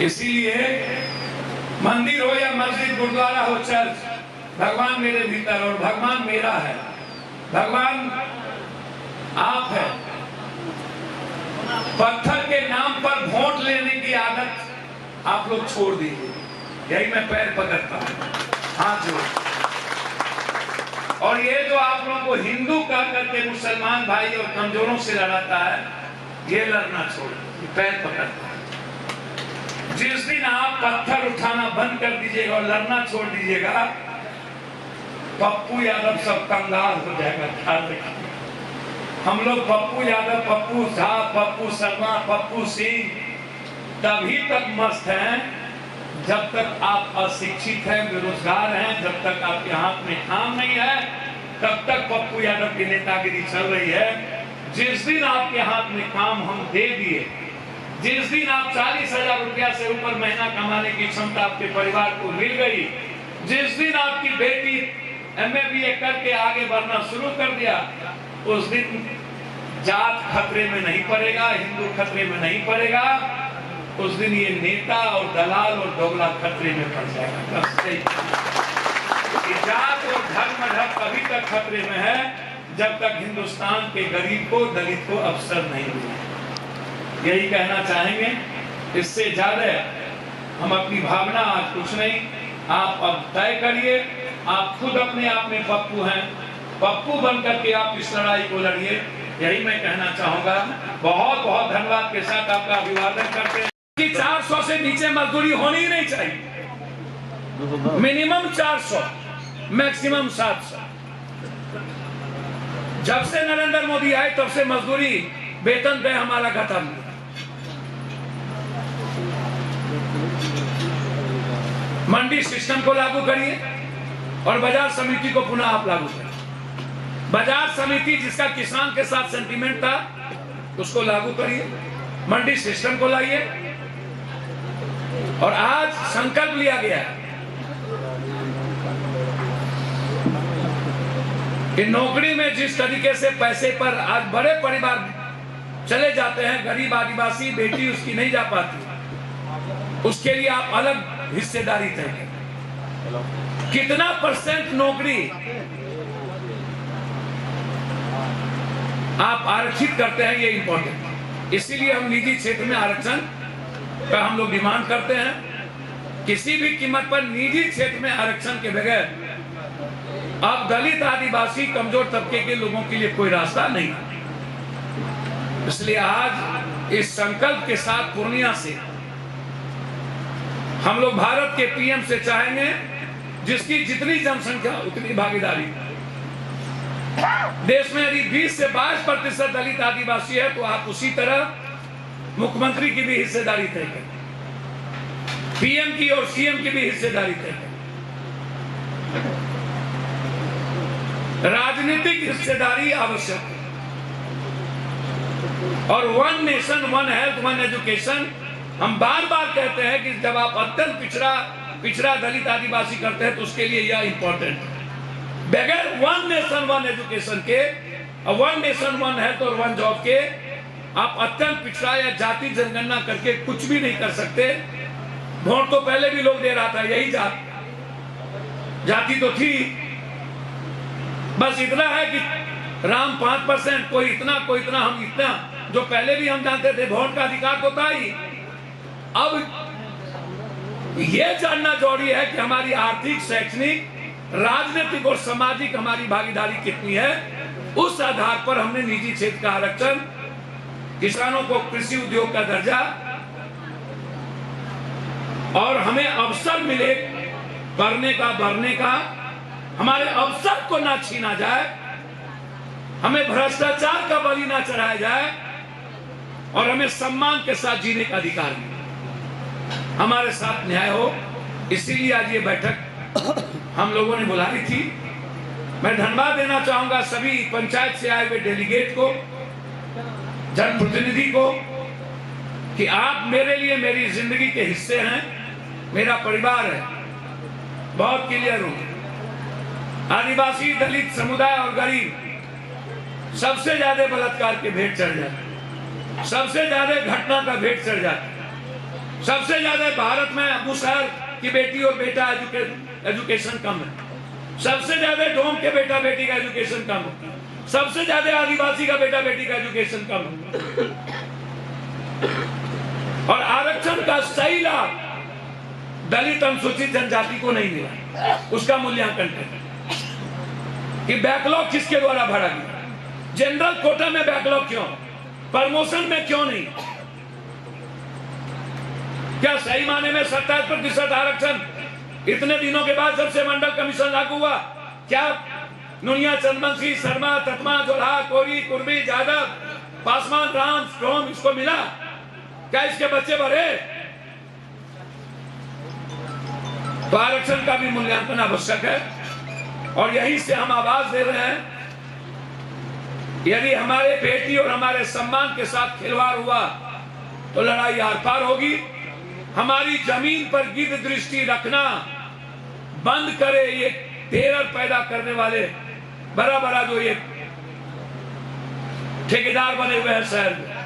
इसीलिए मंदिर हो या मस्जिद, गुरुद्वारा हो, चर्च, भगवान मेरे भीतर और भगवान मेरा है, भगवान आप है। पत्थर के नाम पर वोट लेने की आदत आप लोग छोड़ दीजिए। यही मैं पैर पकड़ता हूं, हाथ जोड़। और ये जो आप लोगों को हिंदू कह करके मुसलमान भाई और कमजोरों से लड़ाता है, ये लड़ना छोड़, पैर पकड़ता है। जिस दिन आप पत्थर उठाना बंद कर दीजिएगा और लड़ना छोड़ दीजिएगा, पप्पू यादव सब कंगाल हो जाएगा। ख्याल रखिए, हम लोग पप्पू यादव, पप्पू झा, पप्पू शर्मा, पप्पू सिंह तभी तक मस्त हैं जब तक आप अशिक्षित हैं, बेरोजगार हैं, जब तक आपके हाथ में काम नहीं है, तब तक पप्पू यादव की नेतागिरी चल रही है। जिस दिन आपके हाथ में काम हम दे दिए, जिस दिन आप 40,000 रुपया से ऊपर महीना कमाने की क्षमता आपके परिवार को मिल गई, जिस दिन आपकी बेटी MA BA करके आगे बढ़ना शुरू कर दिया, उस दिन जात खतरे में नहीं पड़ेगा, हिंदू खतरे में नहीं पड़ेगा, उस दिन ये नेता और दलाल और दोगला खतरे में पड़ जाएगा। जात और धर्म तभी तक खतरे में है जब तक हिंदुस्तान के गरीब को, दलित को अवसर नहीं मिले। यही कहना चाहेंगे, इससे ज्यादा हम अपनी भावना आज कुछ नहीं। आप अब तय करिए, आप खुद अपने आप में पप्पू हैं, पप्पू बनकर के आप इस लड़ाई को लड़िए। यही मैं कहना चाहूंगा। बहुत बहुत धन्यवाद के साथ आपका अभिवादन करते हैं कि 400 से नीचे मजदूरी होनी ही नहीं चाहिए। Minimum 400, maximum 700। जब से नरेंद्र मोदी आए तब से मजदूरी वेतन पे हमारा खत्म। मंडी सिस्टम को लागू करिए और बाजार समिति को पुनः आप लागू करिए। बाजार समिति जिसका किसान के साथ सेंटीमेंट था, उसको लागू करिए, मंडी सिस्टम को लाइए। और आज संकल्प लिया गया है कि नौकरी में जिस तरीके से पैसे पर आज बड़े परिवार चले जाते हैं, गरीब आदिवासी बेटी उसकी नहीं जा पाती, उसके लिए आप अलग हिस्सेदारी तय करें। कितना % नौकरी आप आरक्षित करते हैं, ये इंपॉर्टेंट। इसीलिए हम निजी क्षेत्र में आरक्षण का हम लोग डिमांड करते हैं। किसी भी कीमत पर निजी क्षेत्र में आरक्षण के बगैर अब दलित, आदिवासी, कमजोर तबके के लोगों के लिए कोई रास्ता नहीं। इसलिए आज इस संकल्प के साथ पूर्णिया से हम लोग भारत के PM से चाहेंगे, जिसकी जितनी जनसंख्या उतनी भागीदारी। देश में यदि 20 से 22% दलित आदिवासी है तो आप उसी तरह मुख्यमंत्री की भी हिस्सेदारी तय करें, PM की और CM की भी हिस्सेदारी तय करें। राजनीतिक हिस्सेदारी आवश्यक है। और 1 नेशन 1 हेल्थ 1 एजुकेशन हम बार बार कहते हैं कि जब आप अत्यंत पिछड़ा दलित आदिवासी करते हैं तो उसके लिए यह इंपॉर्टेंट है। बगैर 1 नेशन 1 एजुकेशन के, 1 नेशन 1 हेल्थ और 1 जॉब के आप अत्यंत पिछड़ा या जाति जनगणना करके कुछ भी नहीं कर सकते। वोट तो पहले भी लोग दे रहा था, यही जाति तो थी। बस इतना है कि राम 5%, कोई इतना कोई इतना, हम इतना, जो पहले भी हम जानते थे। वोट का अधिकार तो था ही। अब यह जानना जरूरी है कि हमारी आर्थिक, शैक्षणिक, राजनीतिक और सामाजिक हमारी भागीदारी कितनी है। उस आधार पर हमने निजी क्षेत्र का आरक्षण, किसानों को कृषि उद्योग का दर्जा और हमें अवसर मिले करने का, बढ़ने का, हमारे अवसर को ना छीना जाए, हमें भ्रष्टाचार का बलि ना चढ़ाया जाए और हमें सम्मान के साथ जीने का अधिकार मिले, हमारे साथ न्याय हो। इसीलिए आज ये बैठक हम लोगों ने बुलाई थी। मैं धन्यवाद देना चाहूंगा सभी पंचायत से आए हुए डेलीगेट को, जनप्रतिनिधि को, कि आप मेरे लिए मेरी जिंदगी के हिस्से हैं, मेरा परिवार है। बहुत क्लियर हूं, आदिवासी, दलित समुदाय और गरीब सबसे ज्यादा बलात्कार के भेंट चढ़ जाते, सबसे ज्यादा घटना का भेंट चढ़ जाते, सबसे ज्यादा भारत में मुसहर की बेटी और बेटा एजुकेशन कम है, सबसे ज्यादा डोम के बेटा बेटी का एजुकेशन कम है, सबसे ज्यादा आदिवासी का बेटा बेटी का एजुकेशन कम है। और आरक्षण का सही लाभ दलित अनुसूचित जनजाति को नहीं मिला। उसका मूल्यांकन करें कि बैकलॉग किसके द्वारा भरा गया, जनरल कोटा में बैकलॉग क्यों, प्रमोशन में क्यों नहीं। क्या सही माने में 27% आरक्षण इतने दिनों के बाद जब से मंडल कमीशन लागू हुआ, क्या नुनिया, चंदनसी, शर्मा, ततमा, जोल्हा, कोरी, कुर्मी, जादव, पासवान, राम, स्ट्रोम इसको मिला? क्या इसके बच्चे बढ़े? तो आरक्षण का भी मूल्यांकन आवश्यक है। और यहीं से हम आवाज दे रहे हैं, यदि हमारे बेटी और हमारे सम्मान के साथ खिलवाड़ हुआ तो लड़ाई आर पार होगी। हमारी जमीन पर गिद्ध दृष्टि रखना बंद करे ये टेरर पैदा करने वाले बड़ा बड़ा जो ये ठेकेदार बने हुए हैं शहर में।